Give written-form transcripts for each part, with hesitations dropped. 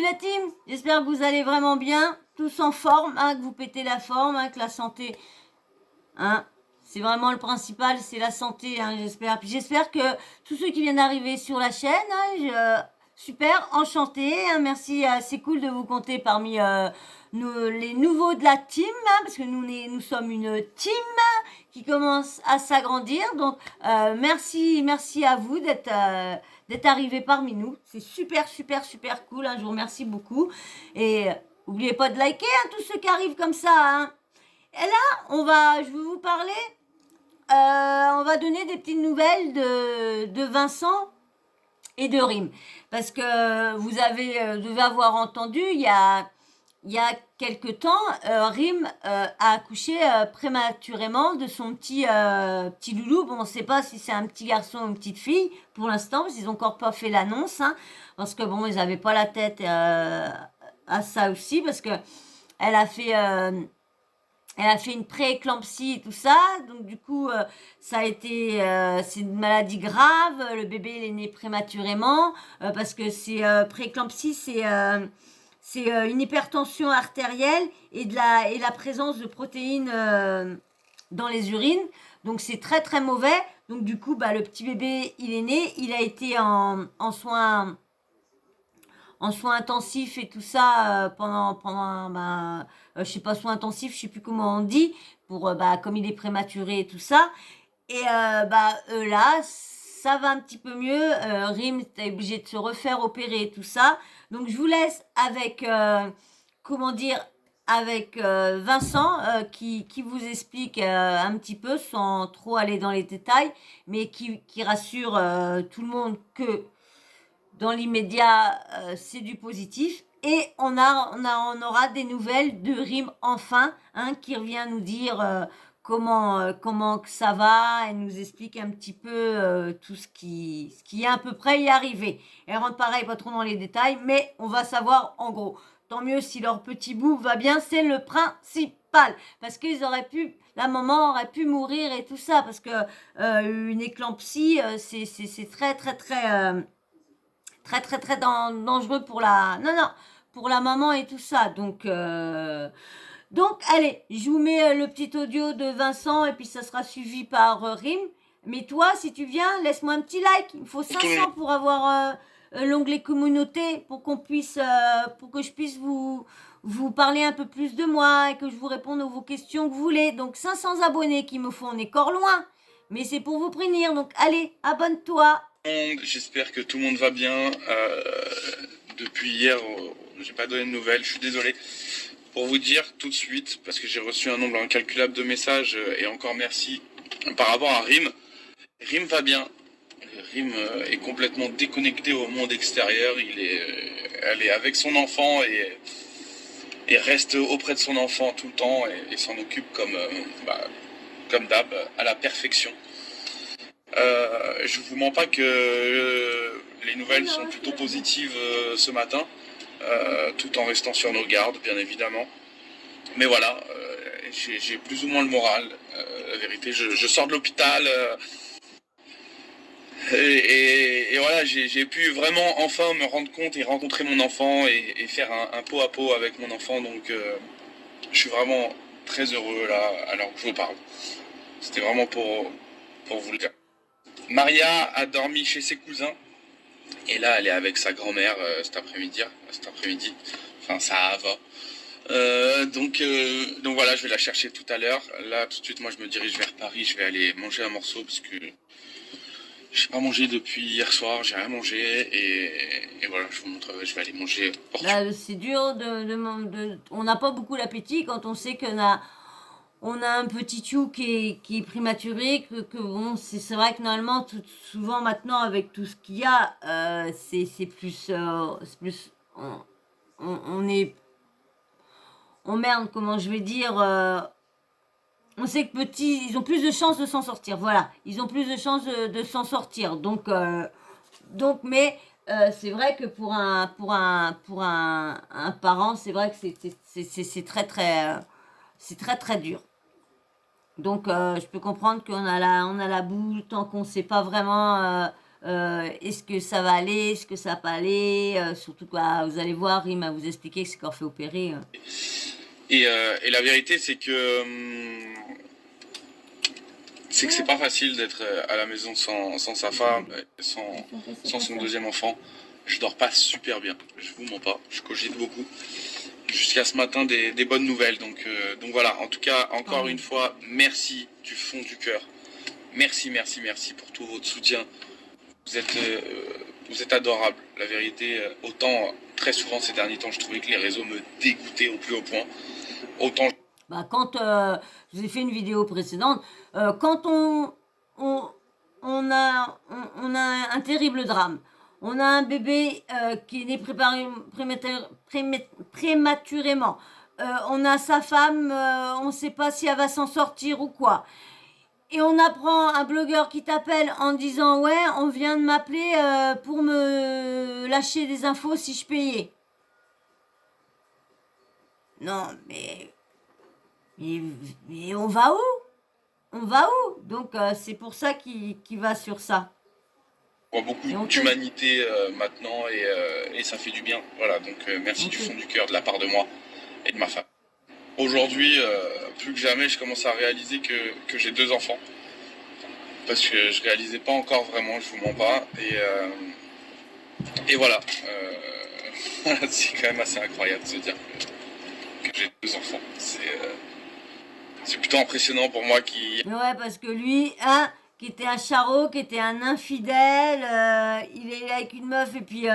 la team, j'espère que vous allez vraiment bien, tous en forme, hein, que vous pétez la forme, hein, que la santé, hein, c'est vraiment le principal, c'est la santé, hein, j'espère. Puis j'espère que tous ceux qui viennent d'arriver sur la chaîne, hein, super, enchanté, hein, merci, c'est cool de vous compter parmi les nouveaux de la team, hein, parce que nous sommes une team qui commence à s'agrandir, donc merci à vous d'être arrivés parmi nous, c'est super cool, hein, je vous remercie beaucoup, et n'oubliez pas de liker, hein, tous ceux qui arrivent comme ça, hein. Et là, je vais vous parler, on va donner des petites nouvelles de Vincent et de Rim. Parce que vous devez avoir entendu, il y a quelque temps, Rim a accouché prématurément de son petit loulou. Bon, on ne sait pas si c'est un petit garçon ou une petite fille pour l'instant, parce qu'ils n'ont encore pas fait l'annonce. Hein, parce que bon, ils n'avaient pas la tête à ça aussi, parce que elle a fait... elle a fait une pré-éclampsie et tout ça, donc du coup, ça a été, c'est une maladie grave. Le bébé il est né prématurément parce que c'est pré-éclampsie, c'est une hypertension artérielle et la présence de protéines dans les urines. Donc c'est très mauvais. Donc du coup, le petit bébé il est né, il a été en soins intensifs et tout ça pendant je sais pas, soins intensifs, je sais plus comment on dit, pour comme il est prématuré et tout ça. Et là, ça va un petit peu mieux. Rim est obligé de se refaire opérer et tout ça. Donc je vous laisse avec comment dire, avec Vincent qui vous explique un petit peu sans trop aller dans les détails, mais qui rassure tout le monde que dans l'immédiat, c'est du positif. Et on aura des nouvelles de Rim enfin, hein, qui revient nous dire comment que ça va. Elle nous explique un petit peu tout ce qui est à peu près y arrivé. Elle rentre pareil, pas trop dans les détails, mais on va savoir en gros. Tant mieux si leur petit bout va bien, c'est le principal. Parce la maman aurait pu mourir et tout ça. Parce que une éclampsie, c'est très dangereux pour pour la maman et tout ça. Donc allez, je vous mets le petit audio de Vincent et puis ça sera suivi par Rim. Mais toi, si tu viens, laisse-moi un petit like. Il me faut 500 pour avoir l'onglet communauté pour pour que je puisse vous parler un peu plus de moi et que je vous réponde aux vos questions que vous voulez. Donc 500 abonnés qu'il me faut, on est encore loin. Mais c'est pour vous prévenir. Donc allez, abonne-toi. J'espère que tout le monde va bien. Depuis hier, j'ai pas donné de nouvelles, je suis désolé. Pour vous dire tout de suite, parce que j'ai reçu un nombre incalculable de messages, et encore merci, par rapport à Rim. Rim va bien. Rim est complètement déconnecté au monde extérieur. Elle est avec son enfant et reste auprès de son enfant tout le temps et s'en occupe comme d'hab, à la perfection. Je vous mens pas que les nouvelles sont plutôt positives ce matin, tout en restant sur nos gardes, bien évidemment. Mais voilà, j'ai plus ou moins le moral. La vérité, je sors de l'hôpital et voilà, j'ai pu vraiment enfin me rendre compte et rencontrer mon enfant et faire un pot à pot avec mon enfant. Donc, je suis vraiment très heureux là, à l'heure où je vous parle. C'était vraiment pour vous le dire. Maria a dormi chez ses cousins et là elle est avec sa grand-mère cet après-midi. Enfin ça va. Donc voilà, je vais la chercher tout à l'heure. Là tout de suite moi je me dirige vers Paris, je vais aller manger un morceau parce que j'ai pas mangé depuis hier soir, j'ai rien mangé et voilà, je vous montrerai, je vais aller manger. C'est dur on n'a pas beaucoup d'appétit quand on sait on a un petit chou qui est prématuré, que bon, c'est vrai que normalement, souvent maintenant, avec tout ce qu'il y a, c'est plus, on est, on merde, comment je vais dire, on sait que petits, ils ont plus de chances de s'en sortir, voilà, ils ont plus de chances de s'en sortir, mais c'est vrai que pour un parent, c'est vrai que c'est très dur. Donc je peux comprendre qu'on a la boule tant qu'on ne sait pas vraiment Est-ce que ça va aller, est-ce que ça va pas aller, surtout quoi, vous allez voir, Rim va vous expliquer que c'est qu'on fait opérer. Et la vérité, c'est que c'est pas facile d'être à la maison sans sa femme, sans son deuxième enfant. Je dors pas super bien, je vous mens pas, je cogite beaucoup. Jusqu'à ce matin, des bonnes nouvelles. Donc voilà, en tout cas, encore une fois, merci du fond du cœur. Merci pour tout votre soutien. Vous êtes adorables. La vérité, autant très souvent ces derniers temps, je trouvais que les réseaux me dégoûtaient au plus haut point. Autant. Quand je vous ai fait une vidéo précédente, quand on a un terrible drame, on a un bébé qui est né prématurément, on a sa femme, on ne sait pas si elle va s'en sortir ou quoi. Et on apprend un blogueur qui t'appelle en disant ouais, on vient de m'appeler pour me lâcher des infos si je payais. Non, mais on va où? On va où? Donc c'est pour ça qu'il va sur ça. On voit beaucoup d'humanité maintenant et ça fait du bien. Voilà, donc merci du fond du cœur de la part de moi et de ma femme. Aujourd'hui, plus que jamais, je commence à réaliser que j'ai 2 enfants. Parce que je réalisais pas encore vraiment, je vous mens pas. Et voilà. C'est quand même assez incroyable de se dire que j'ai 2 enfants. C'est plutôt impressionnant pour moi qui... Ouais, parce que lui, qui était un charreau, qui était un infidèle, il est avec une meuf et puis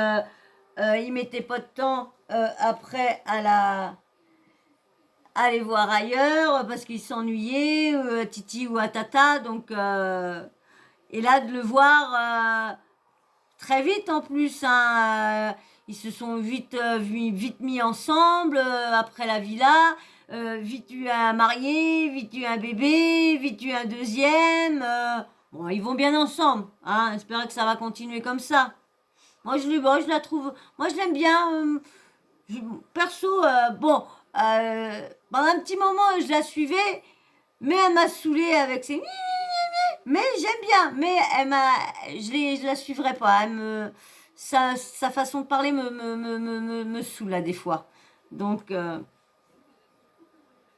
il mettait pas de temps après à aller voir ailleurs parce qu'il s'ennuyait, Titi ou Atata. Donc, et là, de le voir très vite en plus, ils se sont vite mis ensemble après la villa. Vite eu un marié, vite eu un bébé, vite eu un deuxième. Bon, ils vont bien ensemble. J'espère que ça va continuer comme ça. Moi, je la trouve... Moi, je l'aime bien. Perso, bon... pendant un petit moment, je la suivais, mais elle m'a saoulée avec ses... Mais j'aime bien, mais je la suivrai pas. Sa façon de parler me saoule là, des fois. Donc...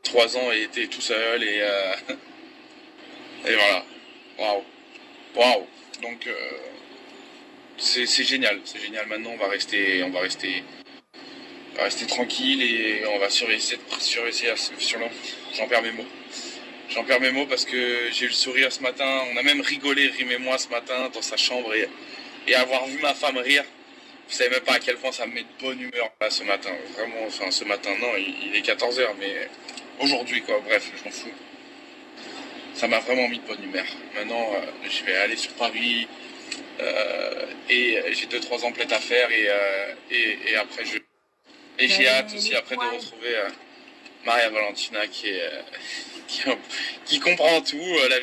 3 ans et était tout seul et voilà. Waouh. Donc c'est génial, Maintenant, on va rester tranquille et on va surveiller. J'en perds mes mots parce que j'ai eu le sourire ce matin. On a même rigolé, Rim et moi, ce matin dans sa chambre et avoir vu ma femme rire. Vous savez même pas à quel point ça me met de bonne humeur là ce matin. Vraiment, enfin ce matin, non, il est 14h, mais aujourd'hui quoi, bref, je m'en fous. Ça m'a vraiment mis de bonne humeur. Maintenant, je vais aller sur Paris et j'ai 2-3 emplettes à faire et après Et j'ai hâte aussi après de retrouver Maria Valentina qui comprend tout. La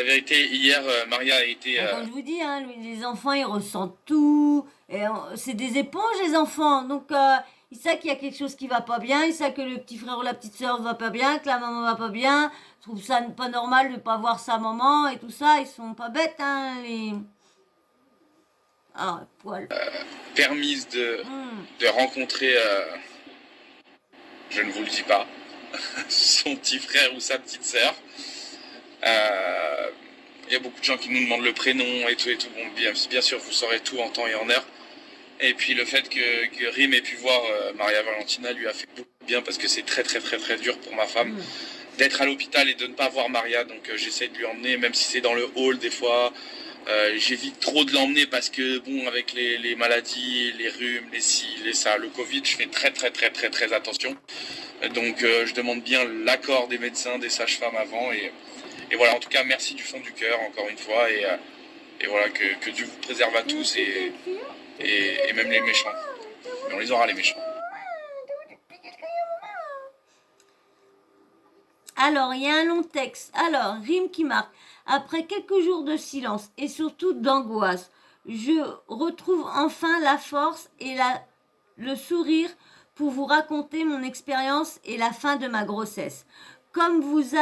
vérité, hier, Maria a été... Quand je vous dis, les enfants, ils ressentent tout. Et c'est des éponges, les enfants. Donc, ils savent qu'il y a quelque chose qui va pas bien. Ils savent que le petit frère ou la petite soeur va pas bien, que la maman va pas bien. Ils trouvent ça pas normal de pas voir sa maman et tout ça. Ils sont pas bêtes, les... poil. Permise de rencontrer, je ne vous le dis pas, son petit frère ou sa petite sœur. Il y a beaucoup de gens qui nous demandent le prénom et tout. Bon, bien sûr, vous saurez tout en temps et en heure. Et puis le fait que Rim ait pu voir Maria Valentina lui a fait beaucoup de bien parce que c'est très dur pour ma femme d'être à l'hôpital et de ne pas voir Maria. Donc j'essaie de lui emmener, même si c'est dans le hall des fois. J'évite trop de l'emmener parce que bon, avec les maladies, les rhumes, les ci, les ça, le Covid, je fais très attention. Donc je demande bien l'accord des médecins, des sages-femmes avant et voilà, en tout cas merci du fond du cœur encore une fois et voilà que Dieu vous préserve à tous et même les méchants. Mais on les aura les méchants. Alors, il y a un long texte. Alors, Rim qui marque. Après quelques jours de silence et surtout d'angoisse, je retrouve enfin la force et le sourire pour vous raconter mon expérience et la fin de ma grossesse. Comme vous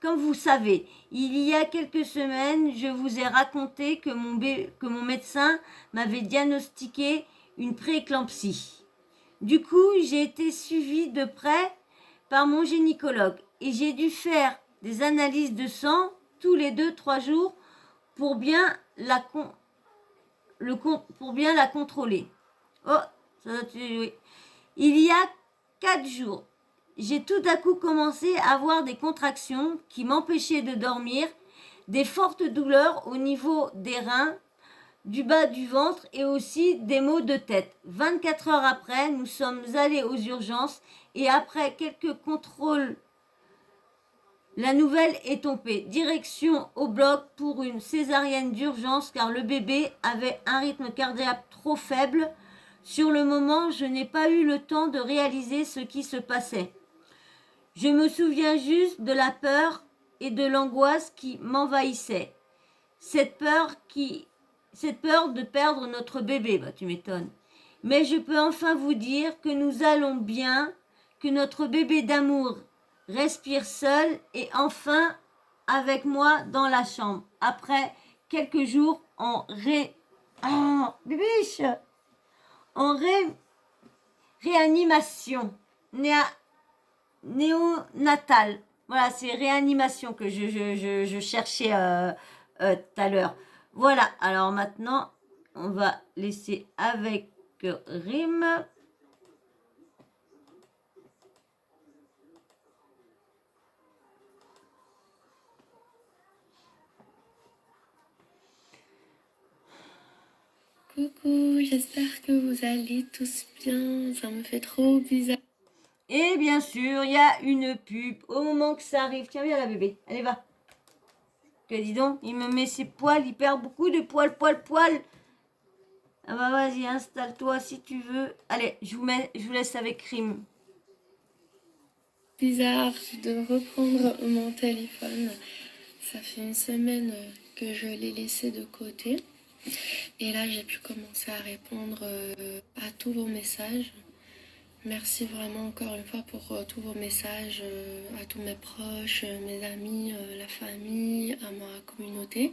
comme vous savez, il y a quelques semaines, je vous ai raconté que mon médecin m'avait diagnostiqué une prééclampsie. Du coup, j'ai été suivie de près par mon gynécologue et j'ai dû faire des analyses de sang tous les 2-3 jours pour bien la contrôler. Oh, ça doit oui. Il y a 4 jours, j'ai tout à coup commencé à avoir des contractions qui m'empêchaient de dormir, des fortes douleurs au niveau des reins, du bas du ventre et aussi des maux de tête. 24 heures après, nous sommes allés aux urgences et après quelques contrôles, la nouvelle est tombée. Direction au bloc pour une césarienne d'urgence car le bébé avait un rythme cardiaque trop faible. Sur le moment, je n'ai pas eu le temps de réaliser ce qui se passait. Je me souviens juste de la peur et de l'angoisse qui m'envahissait. Cette peur de perdre notre bébé, bah tu m'étonnes. Mais je peux enfin vous dire que nous allons bien, que notre bébé d'amour respire seul et enfin avec moi dans la chambre. Après quelques jours en réanimation néonatale. Voilà, c'est réanimation que je cherchais tout à l'heure. Voilà, alors maintenant, on va laisser avec Rim. Coucou, j'espère que vous allez tous bien, ça me fait trop bizarre. Et bien sûr, il y a une pub au moment que ça arrive. Tiens, viens là, bébé. Allez, va. Que dis donc, il me met ses poils, il perd beaucoup de poils. Ah bah vas-y, installe-toi si tu veux. Allez, je vous laisse avec Rim. Bizarre de reprendre mon téléphone. Ça fait une semaine que je l'ai laissé de côté. Et là, j'ai pu commencer à répondre à tous vos messages. Merci vraiment encore une fois pour tous vos messages à tous mes proches, mes amis, la famille, à ma communauté.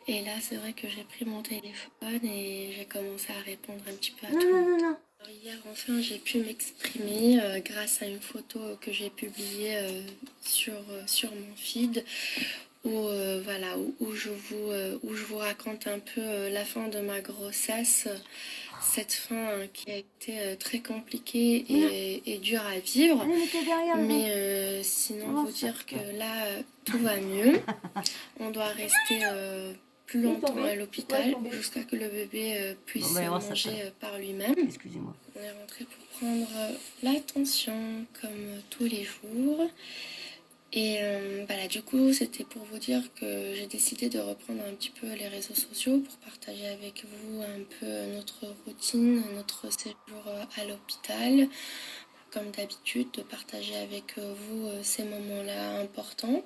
Et là, c'est vrai que j'ai pris mon téléphone et j'ai commencé à répondre un petit peu à tout le monde. Alors, hier, enfin, j'ai pu m'exprimer grâce à une photo que j'ai publiée sur mon feed où, voilà, où je vous raconte un peu la fin de ma grossesse. Cette fin qui a été très compliquée et dure à vivre. Mais sinon, vous dire que là, tout va mieux. On doit rester plus longtemps à l'hôpital jusqu'à que le bébé puisse manger par lui-même. Excusez-moi. On est rentré pour prendre l'attention comme tous les jours. Et voilà, du coup, c'était pour vous dire que j'ai décidé de reprendre un petit peu les réseaux sociaux pour partager avec vous un peu notre routine, notre séjour à l'hôpital. Comme d'habitude, de partager avec vous ces moments-là importants.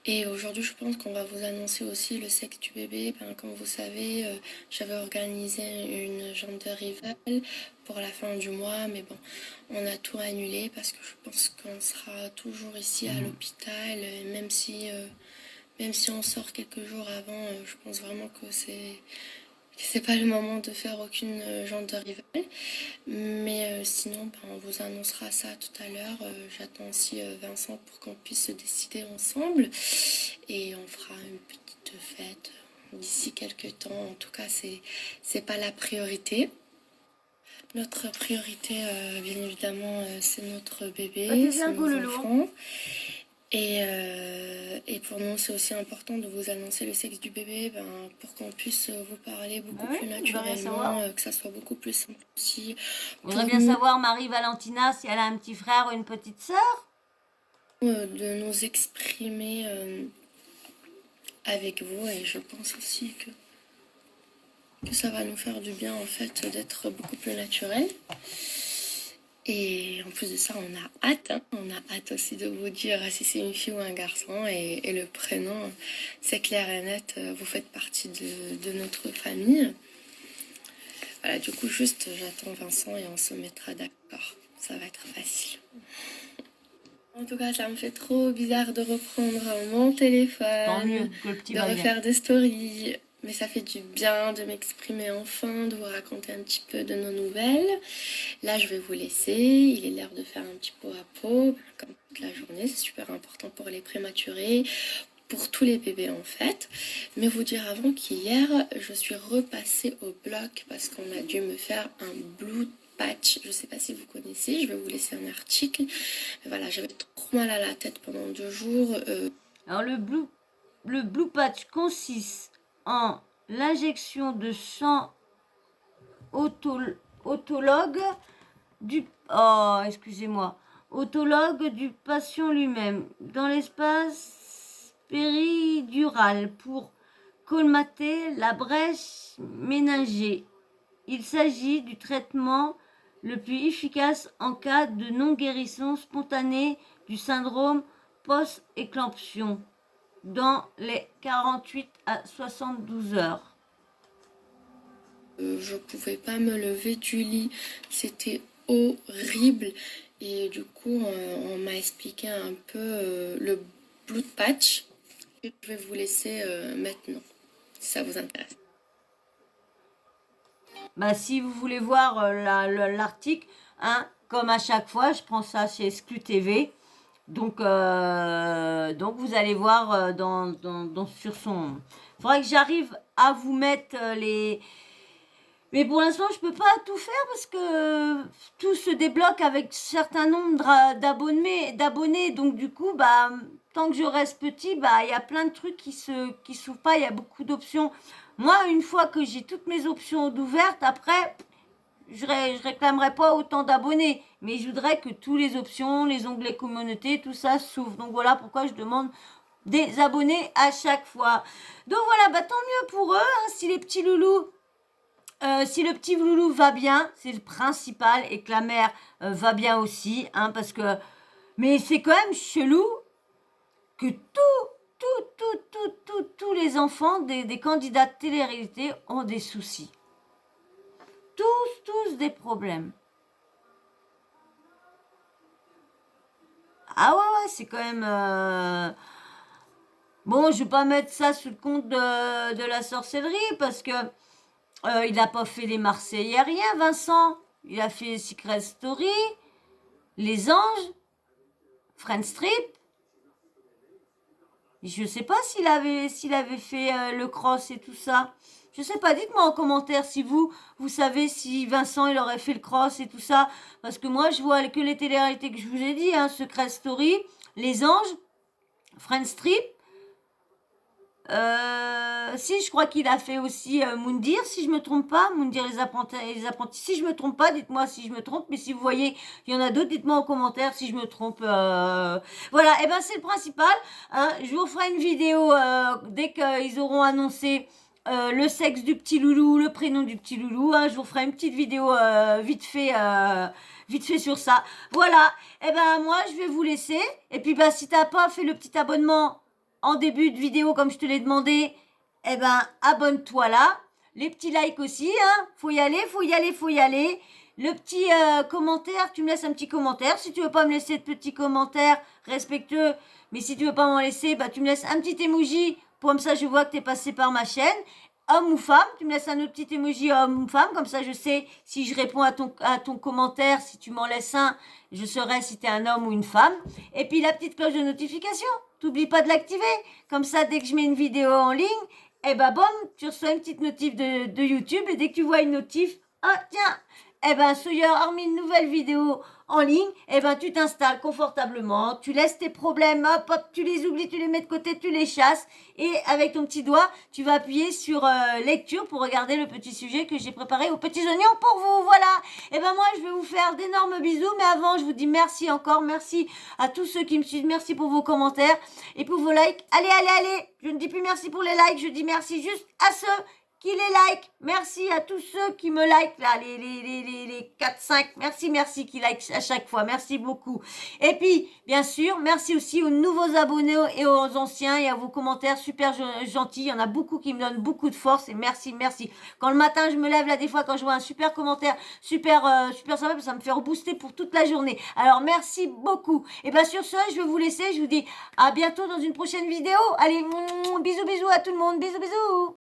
Et aujourd'hui, je pense qu'on va vous annoncer aussi le sexe du bébé. Comme vous savez, j'avais organisé une gender reveal pour la fin du mois, mais bon, on a tout annulé parce que je pense qu'on sera toujours ici à l'hôpital, même si on sort quelques jours avant, je pense vraiment que c'est pas le moment de faire aucune gender reveal. Mais sinon, on vous annoncera ça tout à l'heure. J'attends aussi Vincent pour qu'on puisse se décider ensemble. Et on fera une petite fête d'ici quelques temps. En tout cas, c'est pas la priorité. Notre priorité, bien évidemment, c'est notre bébé, c'est nos enfants. Et pour nous, c'est aussi important de vous annoncer le sexe du bébé pour qu'on puisse vous parler beaucoup plus naturellement, que ça soit beaucoup plus simple aussi. On voudrait bien savoir, Marie-Valentina, si elle a un petit frère ou une petite sœur. De nous exprimer avec vous, et je pense aussi que ça va nous faire du bien en fait d'être beaucoup plus naturel. Et en plus de ça, on a hâte. On a hâte aussi de vous dire si c'est une fille ou un garçon. Et le prénom, c'est clair et net, vous faites partie de notre famille. Voilà, du coup, juste j'attends Vincent et on se mettra d'accord. Ça va être facile. En tout cas, ça me fait trop bizarre de reprendre mon Tant téléphone, mieux que le petit de va bien. refaire des stories. Mais ça fait du bien de m'exprimer enfin, de vous raconter un petit peu de nos nouvelles. Là, je vais vous laisser. Il est l'heure de faire un petit pot à pot, comme toute la journée. C'est super important pour les prématurés, pour tous les bébés en fait. Mais vous dire avant qu'hier, je suis repassée au bloc parce qu'on a dû me faire un blue patch. Je sais pas si vous connaissez, je vais vous laisser un article. Mais voilà, j'avais trop mal à la tête pendant 2 jours. Alors le blue patch consiste en l'injection de sang autologue du autologue du patient lui-même dans l'espace péridural pour colmater la brèche ménagée. Il s'agit du traitement le plus efficace en cas de non-guérison spontanée du syndrome post-éclampsion dans les 48 à 72 heures. Je pouvais pas me lever du lit, c'était horrible. Et du coup, on m'a expliqué un peu le blood patch. Et je vais vous laisser maintenant, si ça vous intéresse. Bah, si vous voulez voir l'article, hein, comme à chaque fois, je prends ça chez Exclu TV. Donc vous allez voir sur son... Il faudrait que j'arrive à vous mettre les... Mais pour l'instant, je peux pas tout faire parce que tout se débloque avec certain nombre d'abonnés. Donc du coup, bah, tant que je reste petit, bah, il y a plein de trucs qui s'ouvrent pas. Il y a beaucoup d'options. Moi, une fois que j'ai toutes mes options ouvertes, après, je réclamerai pas autant d'abonnés. Mais je voudrais que toutes les options, les onglets communauté, tout ça s'ouvre. Donc voilà pourquoi je demande des abonnés à chaque fois. Donc voilà, bah, tant mieux pour eux, hein, si les petits loulous... si le petit loulou va bien, c'est le principal, et que la mère va bien aussi, hein, parce que... Mais c'est quand même chelou que tous les enfants des candidats de télé-réalité ont des soucis. Tous des problèmes. Ah ouais, c'est quand même... Bon, je vais pas mettre ça sous le compte de la sorcellerie, parce que... il n'a pas fait les Marseillais, rien, Vincent. Il a fait Secret Story, Les Anges, Friend Strip. Je sais pas s'il avait fait le cross et tout ça. Je sais pas, dites-moi en commentaire si vous savez si Vincent il aurait fait le cross et tout ça. Parce que moi je vois que les télé-réalités que je vous ai dit, hein, Secret Story, Les Anges, Friend Strip. Si, je crois qu'il a fait aussi Moundir, si je me trompe pas. Moundir les apprentis. Si je me trompe pas, dites-moi si je me trompe. Mais si vous voyez, il y en a d'autres, dites-moi en commentaire si je me trompe. Voilà, et ben c'est le principal. Hein. Je vous ferai une vidéo dès qu'ils auront annoncé le sexe du petit loulou, le prénom du petit loulou. Hein. Je vous ferai une petite vidéo vite fait sur ça. Voilà, et ben moi je vais vous laisser. Et puis bah si t'as pas fait le petit abonnement en début de vidéo comme je te l'ai demandé, eh ben abonne-toi là. Les petits likes aussi, hein. Faut y aller. Le petit commentaire, tu me laisses un petit commentaire. Si tu veux pas me laisser de petits commentaires respectueux, mais si tu veux pas m'en laisser, bah tu me laisses un petit emoji. Comme ça, je vois que tu es passé par ma chaîne. Homme ou femme, tu me laisses un autre petit emoji homme ou femme. Comme ça, je sais si je réponds à ton commentaire. Si tu m'en laisses un, je saurai si tu es un homme ou une femme. Et puis la petite cloche de notification. T'oublies pas de l'activer. Comme ça, dès que je mets une vidéo en ligne, eh ben bam, tu reçois une petite notif de YouTube. Et dès que tu vois une notif, ah tiens, eh ben Sawyer a remis une nouvelle vidéo en ligne, eh ben tu t'installes confortablement, tu laisses tes problèmes, hop, tu les oublies, tu les mets de côté, tu les chasses, et avec ton petit doigt, tu vas appuyer sur lecture pour regarder le petit sujet que j'ai préparé aux petits oignons pour vous, voilà. Et ben moi, je vais vous faire d'énormes bisous, mais avant, je vous dis merci encore, merci à tous ceux qui me suivent, merci pour vos commentaires, et pour vos likes. Allez, je ne dis plus merci pour les likes, je dis merci juste à ceux qui les like. Merci à tous ceux qui me like là, les 4-5. Merci qui like à chaque fois. Merci beaucoup. Et puis, bien sûr, merci aussi aux nouveaux abonnés et aux anciens et à vos commentaires super gentils. Il y en a beaucoup qui me donnent beaucoup de force et merci. Quand le matin, je me lève là, des fois, quand je vois un super commentaire, super sympa, ça me fait rebooster pour toute la journée. Alors, merci beaucoup. Et bien, sur ce, je vais vous laisser. Je vous dis à bientôt dans une prochaine vidéo. Allez, bisous à tout le monde. Bisous.